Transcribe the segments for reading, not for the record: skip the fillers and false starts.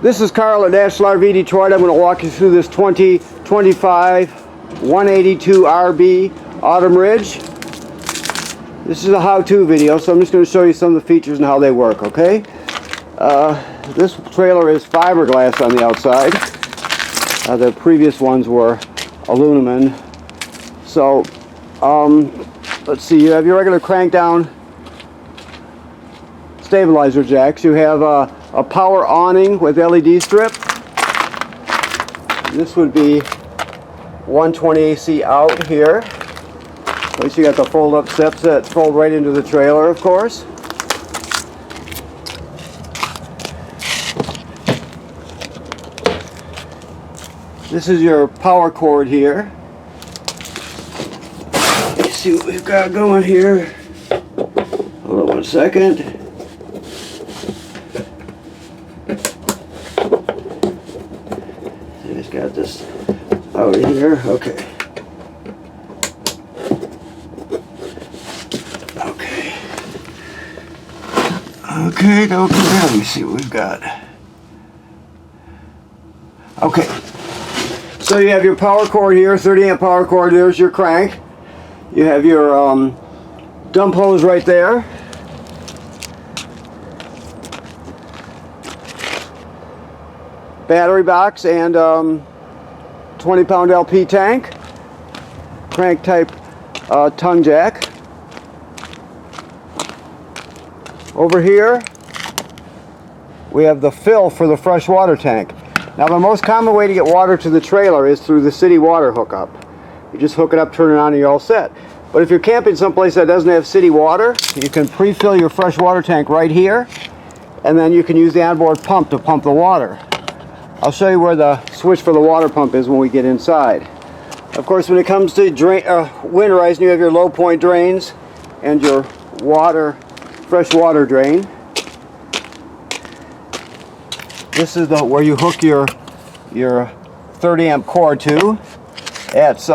This is Carl at National RV Detroit. I'm going to walk you through this 2025 182 RB Autumn Ridge. This is a how-to video, so I'm just going to show you some of the features and how they work, okay? This trailer is fiberglass on the outside. The previous ones were aluminum. So, let's see, you have your regular crank down stabilizer jacks. You have a power awning with LED strip. This would be 120 AC out here. At least you got the fold up steps that fold right into the trailer, of course. This is your power cord here. Let's see what we've got going here. Hold on one second. I just got this out here. Okay. Okay, let me see what we've got. Okay, so you have your power cord here, 30 amp power cord. There's your crank. You have your dump hose right there. Battery box and 20-pound LP tank. Crank type tongue jack. Over here, we have the fill for the fresh water tank. Now, the most common way to get water to the trailer is through the city water hookup. You just hook it up, turn it on, and you're all set. But if you're camping someplace that doesn't have city water, you can pre-fill your fresh water tank right here, and then you can use the onboard pump to pump the water. I'll show you where the switch for the water pump is when we get inside. Of course, when it comes to winterizing, you have your low point drains and your fresh water drain. This is where you hook your 30 amp cord to. It's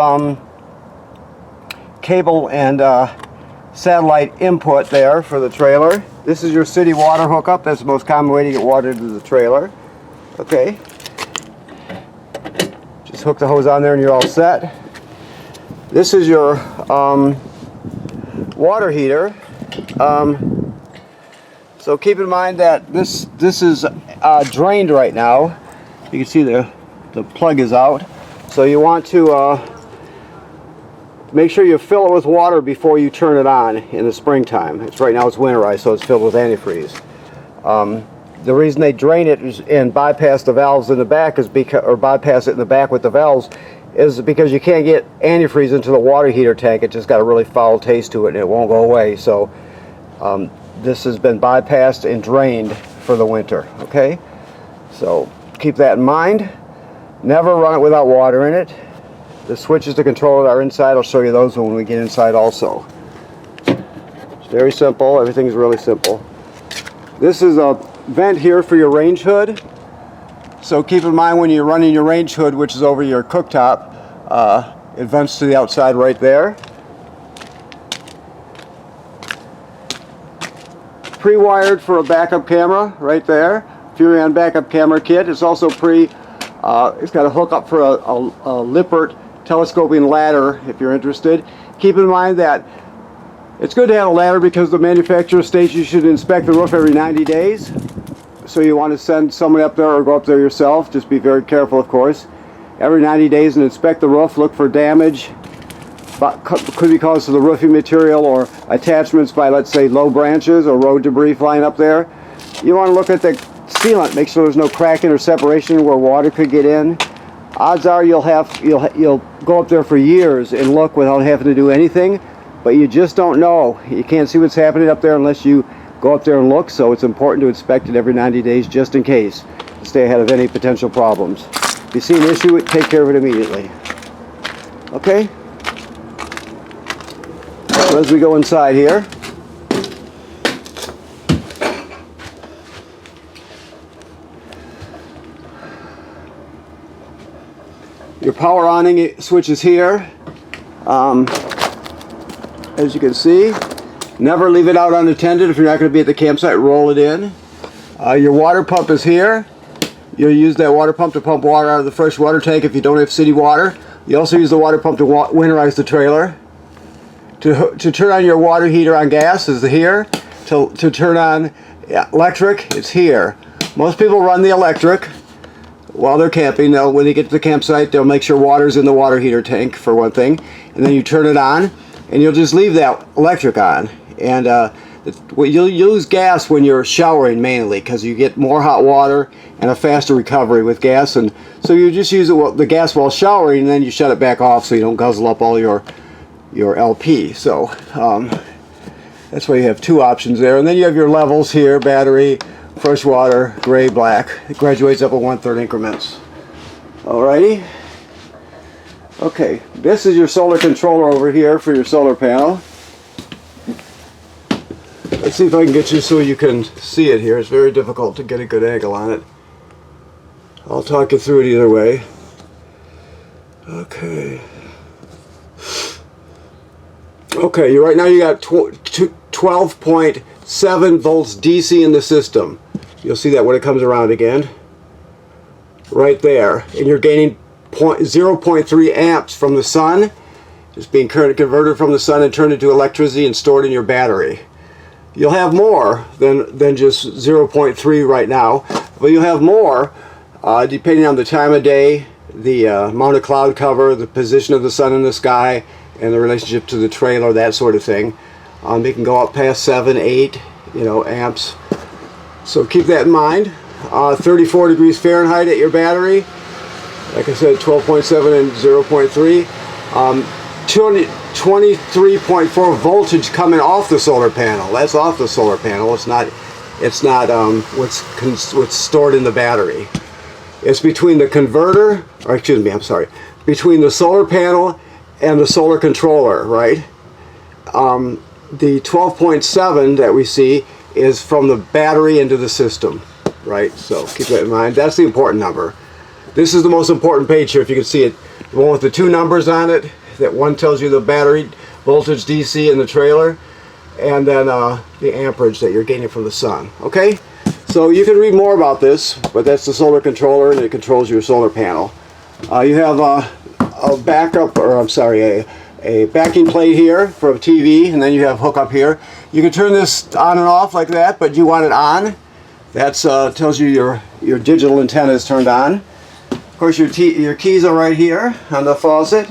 cable and satellite input there for the trailer. This is your city water hookup. That's the most common way to get water to the trailer. Okay. Just hook the hose on there and you're all set. This is your water heater. So keep in mind that this is drained right now. You can see the plug is out. So you want to make sure you fill it with water before you turn it on in the springtime. Right now it's winterized, so it's filled with antifreeze. The reason they drain it and bypass the valves in the back bypass it in the back with the valves is because you can't get antifreeze into the water heater tank. It just got a really foul taste to it and it won't go away. So this has been bypassed and drained for the winter, okay? So keep that in mind. Never run it without water in it. The switches to control it are inside. I'll show you those when we get inside also. It's very simple. Everything's really simple. This is a vent here for your range hood. So keep in mind when you're running your range hood, which is over your cooktop, it vents to the outside right there. Pre-wired for a backup camera right there. Furion backup camera kit. It's also it's got a hookup for a Lippert telescoping ladder if you're interested. Keep in mind that it's good to have a ladder because the manufacturer states you should inspect the roof every 90 days. So you want to send somebody up there or go up there yourself. Just be very careful, of course. Every 90 days and inspect the roof. Look for damage. Could be caused to the roofing material or attachments by, let's say, low branches or road debris flying up there. You want to look at the sealant. Make sure there's no cracking or separation where water could get in. Odds are you'll go up there for years and look without having to do anything, but you just don't know. You can't see what's happening up there unless you go up there and look, so it's important to inspect it every 90 days just in case, to stay ahead of any potential problems. If you see an issue, take care of it immediately. Okay? So as we go inside here, your power awning switch is here. As you can see, never leave it out unattended. If you're not going to be at the campsite, roll it in. Your water pump is here. You'll use that water pump to pump water out of the fresh water tank if you don't have city water. You also use the water pump to winterize the trailer. To turn on your water heater on gas is here. To turn on electric, it's here. Most people run the electric while they're camping. When they get to the campsite, they'll make sure water's in the water heater tank for one thing, and then you turn it on, and you'll just leave that electric on. And you'll use gas when you're showering mainly, because you get more hot water and a faster recovery with gas. And so you just use the gas while showering, and then you shut it back off so you don't guzzle up all your LP. So that's why you have two options there. And then you have your levels here: battery, fresh water, gray, black. It graduates up in 1/3 increments. Alrighty. Okay, this is your solar controller over here for your solar panel. Let's see if I can get you so you can see it here. It's very difficult to get a good angle on it. I'll talk you through it either way. Okay. Okay, right now you got 12.7 volts DC in the system. You'll see that when it comes around again. Right there. And you're gaining 0.3 amps from the sun. It's being converted from the sun and turned into electricity and stored in your battery. You'll have more than just 0.3 right now, but you'll have more depending on the time of day, the amount of cloud cover, the position of the sun in the sky, and the relationship to the trailer, that sort of thing. It can go up past 7, 8, amps. So keep that in mind. 34 degrees Fahrenheit at your battery. Like I said, 12.7 and 0.3. 23.4 voltage coming off the solar panel. That's off the solar panel. It's not what's stored in the battery. It's between the converter, or excuse me, I'm sorry, between the solar panel and the solar controller, right? The 12.7 that we see is from the battery into the system, right? So keep that in mind. That's the important number. This is the most important page here, if you can see it. The one with the two numbers on it. That one tells you the battery voltage DC in the trailer, and then the amperage that you're gaining from the sun. Okay, so you can read more about this, but that's the solar controller, and it controls your solar panel. You have a backup, or I'm sorry, a backing plate here for a TV, and then you have hookup here. You can turn this on and off like that, but you want it on. That tells you your digital antenna is turned on. Of course, your keys are right here on the faucet.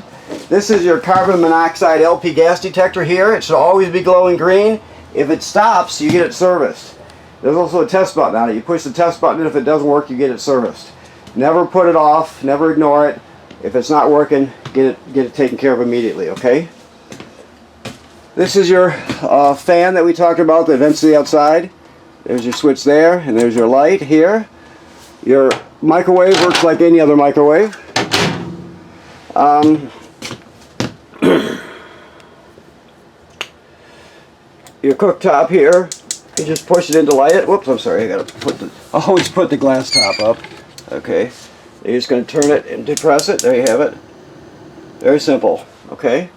This is your carbon monoxide LP gas detector here. It should always be glowing green. If it stops, you get it serviced. There's also a test button on it. You push the test button, and if it doesn't work, you get it serviced. Never put it off. Never ignore it. If it's not working, get it taken care of immediately, okay? This is your fan that we talked about that vents to the outside. There's your switch there, and there's your light here. Your microwave works like any other microwave. Your cooktop here, you just push it in to light it. Whoops, I'm sorry, I always put the glass top up. Okay, you're just going to turn it and depress it. There you have it. Very simple. Okay,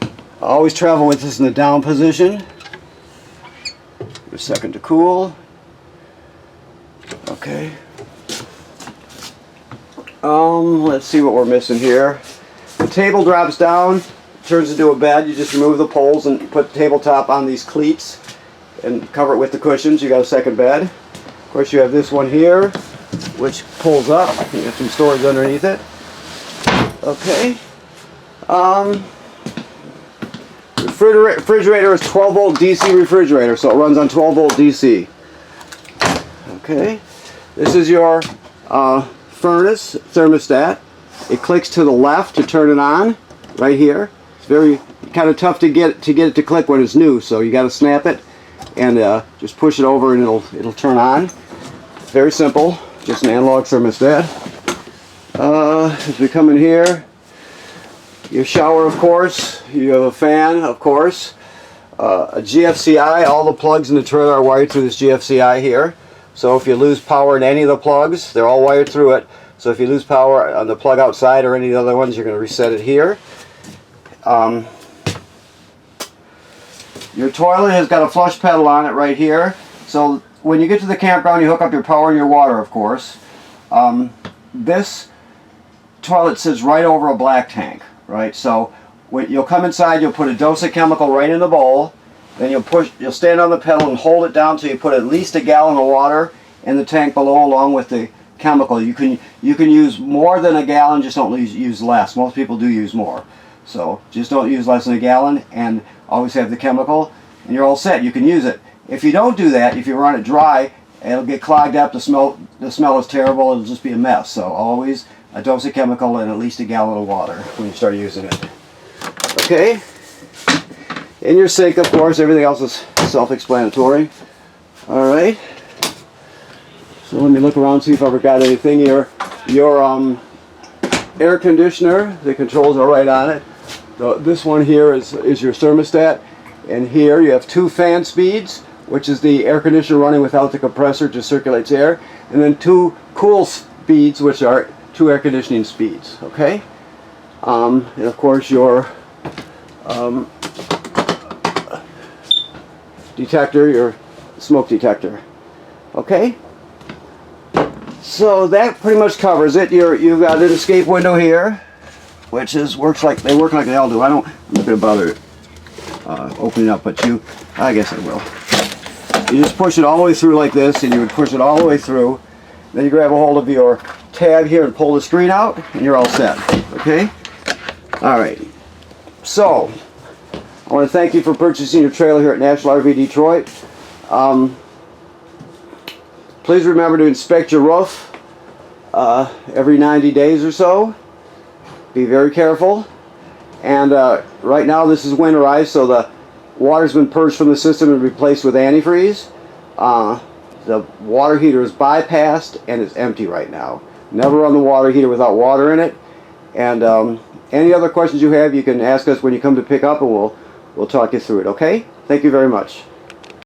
I always travel with this in the down position. Give a second to cool. Okay. Let's see what we're missing here. The table drops down, turns into a bed. You just remove the poles and put the tabletop on these cleats and cover it with the cushions. You got a second bed. Of course, you have this one here, which pulls up. You have some storage underneath it. Okay. Refrigerator is 12 volt DC refrigerator, so it runs on 12 volt DC. Okay. This is your furnace thermostat. It clicks to the left to turn it on, right here. It's very kind of tough to get it to click when it's new, so you got to snap it and just push it over and it'll turn on. Very simple, just an analog thermostat. As we come in here, your shower, of course. You have a fan, of course. A GFCI. All the plugs in the trailer are wired through this GFCI here. So if you lose power in any of the plugs, they're all wired through it. So if you lose power on the plug outside or any of the other ones, you're going to reset it here. Your toilet has got a flush pedal on it right here. So when you get to the campground, you hook up your power and your water, of course. This toilet sits right over a black tank, right? So when you'll come inside, you'll put a dose of chemical right in the bowl. Then you'll stand on the pedal and hold it down till you put at least a gallon of water in the tank below, along with the chemical. You can use more than a gallon, just don't use less. Most people do use more, so just don't use less than a gallon, and always have the chemical, and you're all set. You can use it. If you don't do that, if you run it dry, it'll get clogged up. The smell is terrible. It'll just be a mess. So always a dose of chemical and at least a gallon of water when you start using it. Okay. In your sink, of course. Everything else is self-explanatory. All right. So let me look around, see if I've ever got anything. Your air conditioner, the controls are right on it. This one here is your thermostat, and here you have 2 fan speeds, which is the air conditioner running without the compressor, just circulates air, and then 2 cool speeds, which are 2 air conditioning speeds. Okay, and of course your detector, your smoke detector. Okay. So that pretty much covers it. You've got an escape window here, which work like they all do. I'm not going to bother opening up, but I guess I will. You just push it all the way through like this, and you would push it all the way through. Then you grab a hold of your tab here and pull the screen out, and you're all set. Okay? All right. So I want to thank you for purchasing your trailer here at National RV Detroit. Please remember to inspect your roof every 90 days or so. Be very careful. And right now this is winterized, so the water's been purged from the system and replaced with antifreeze. The water heater is bypassed and it's empty right now. Never run the water heater without water in it. And any other questions you have, you can ask us when you come to pick up, and we'll talk you through it. Okay? Thank you very much.